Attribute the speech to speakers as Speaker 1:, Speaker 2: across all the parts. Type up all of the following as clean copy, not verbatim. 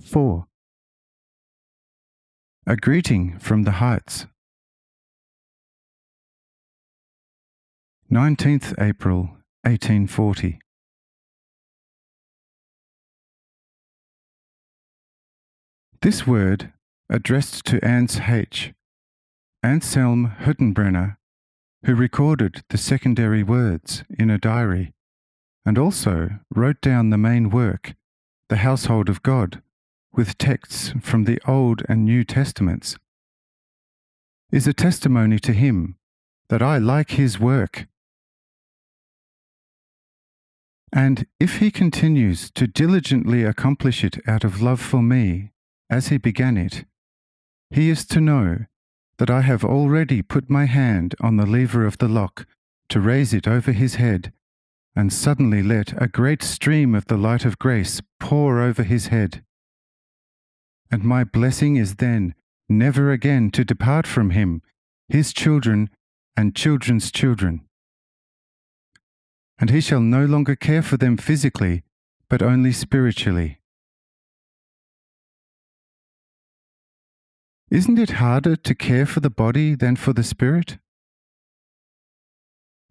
Speaker 1: 4. A greeting from the heights. 19th April 1840. This word, addressed to Ernst H. Anselm Hüttenbrenner, who recorded the secondary words in a diary, and also wrote down the main work, The Household of God, with texts from the Old and New Testaments, is a testimony to him that I like his work. And if he continues to diligently accomplish it out of love for me, as he began it, he is to know that I have already put my hand on the lever of the lock to raise it over his head, and suddenly let a great stream of the light of grace pour over his head. And my blessing is then never again to depart from him, his children, and children's children. And he shall no longer care for them physically, but only spiritually. Isn't it harder to care for the body than for the spirit?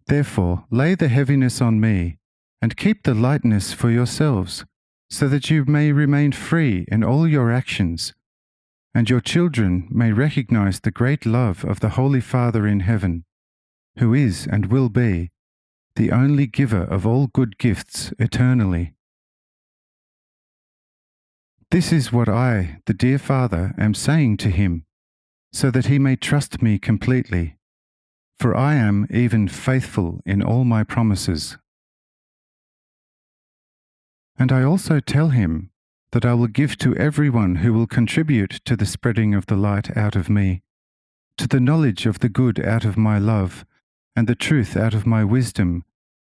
Speaker 1: Therefore, lay the heaviness on me, and keep the lightness for yourselves, so that you may remain free in all your actions, and your children may recognize the great love of the Holy Father in heaven, who is and will be the only giver of all good gifts eternally. This is what I, the dear Father, am saying to him, so that he may trust me completely, for I am even faithful in all my promises. And I also tell him that I will give to everyone who will contribute to the spreading of the light out of me, to the knowledge of the good out of my love, and the truth out of my wisdom,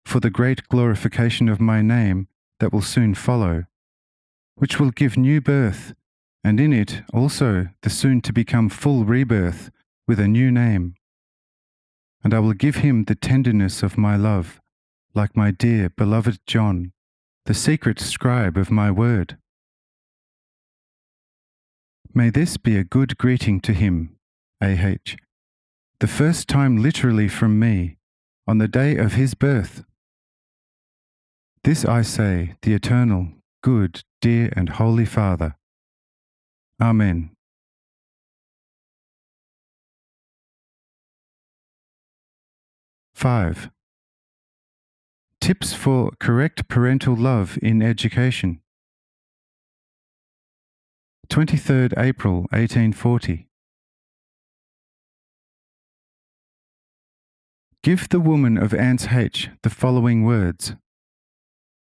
Speaker 1: for the great glorification of my name that will soon follow, which will give new birth, and in it also the soon-to-become full rebirth with a new name. And I will give him the tenderness of my love, like my dear beloved John, the secret scribe of my word. May this be a good greeting to him, A.H., the first time literally from me, on the day of his birth. This I say, the eternal, good, dear and holy Father. Amen. (5) Tips for correct parental love in education. 23rd April 1840. Give the woman of Ernst H. the following words,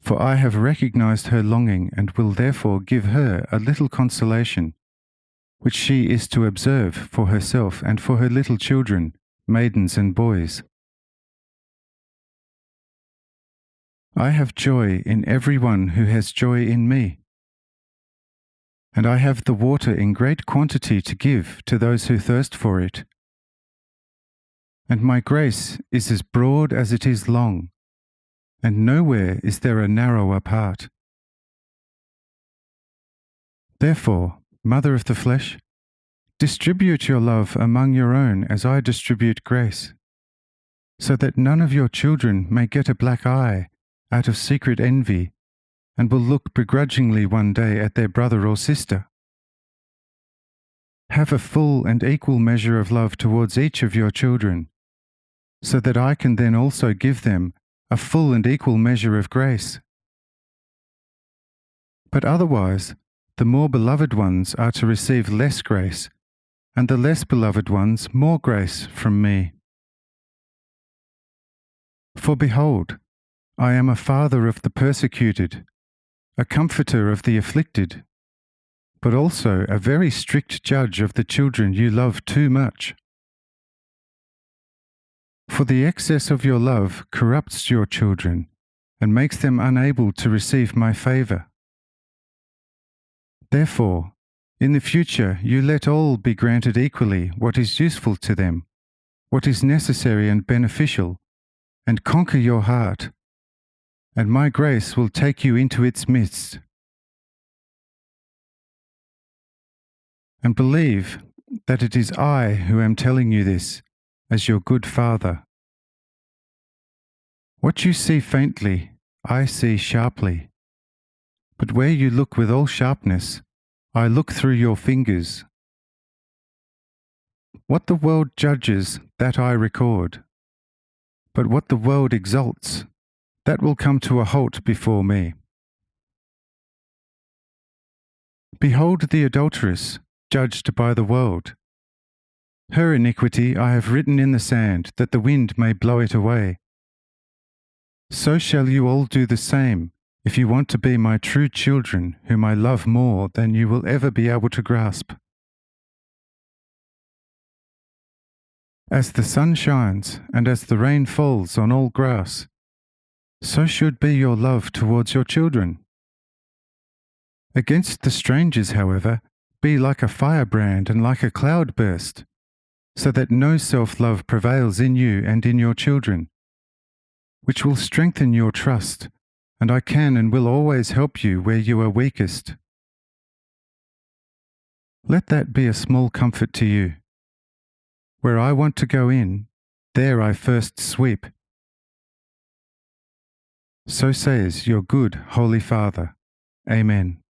Speaker 1: for I have recognized her longing and will therefore give her a little consolation, which she is to observe for herself and for her little children, maidens and boys. I have joy in everyone who has joy in me, and I have the water in great quantity to give to those who thirst for it. And my grace is as broad as it is long, and nowhere is there a narrower part. Therefore, Mother of the flesh, distribute your love among your own as I distribute grace, so that none of your children may get a black eye out of secret envy, and will look begrudgingly one day at their brother or sister. Have a full and equal measure of love towards each of your children, so that I can then also give them a full and equal measure of grace. But otherwise, the more beloved ones are to receive less grace, and the less beloved ones more grace from me. For behold, I am a father of the persecuted, a comforter of the afflicted, but also a very strict judge of the children you love too much. For the excess of your love corrupts your children and makes them unable to receive my favor. Therefore, in the future you let all be granted equally what is useful to them, what is necessary and beneficial, and conquer your heart, and my grace will take you into its midst. and believe that it is I who am telling you this as your good Father. What you see faintly, I see sharply. But where you look with all sharpness, I look through your fingers. What the world judges, that I record. But what the world exalts, that will come to a halt before me. Behold the adulteress, judged by the world. Her iniquity I have written in the sand, that the wind may blow it away. So shall you all do the same, if you want to be my true children, whom I love more than you will ever be able to grasp. As the sun shines, and as the rain falls on all grass, so should be your love towards your children. Against the strangers, however, be like a firebrand and like a cloudburst, so that no self-love prevails in you and in your children, which will strengthen your trust, and I can and will always help you where you are weakest. Let that be a small comfort to you. Where I want to go in, there I first sweep. So says your good Holy Father. Amen.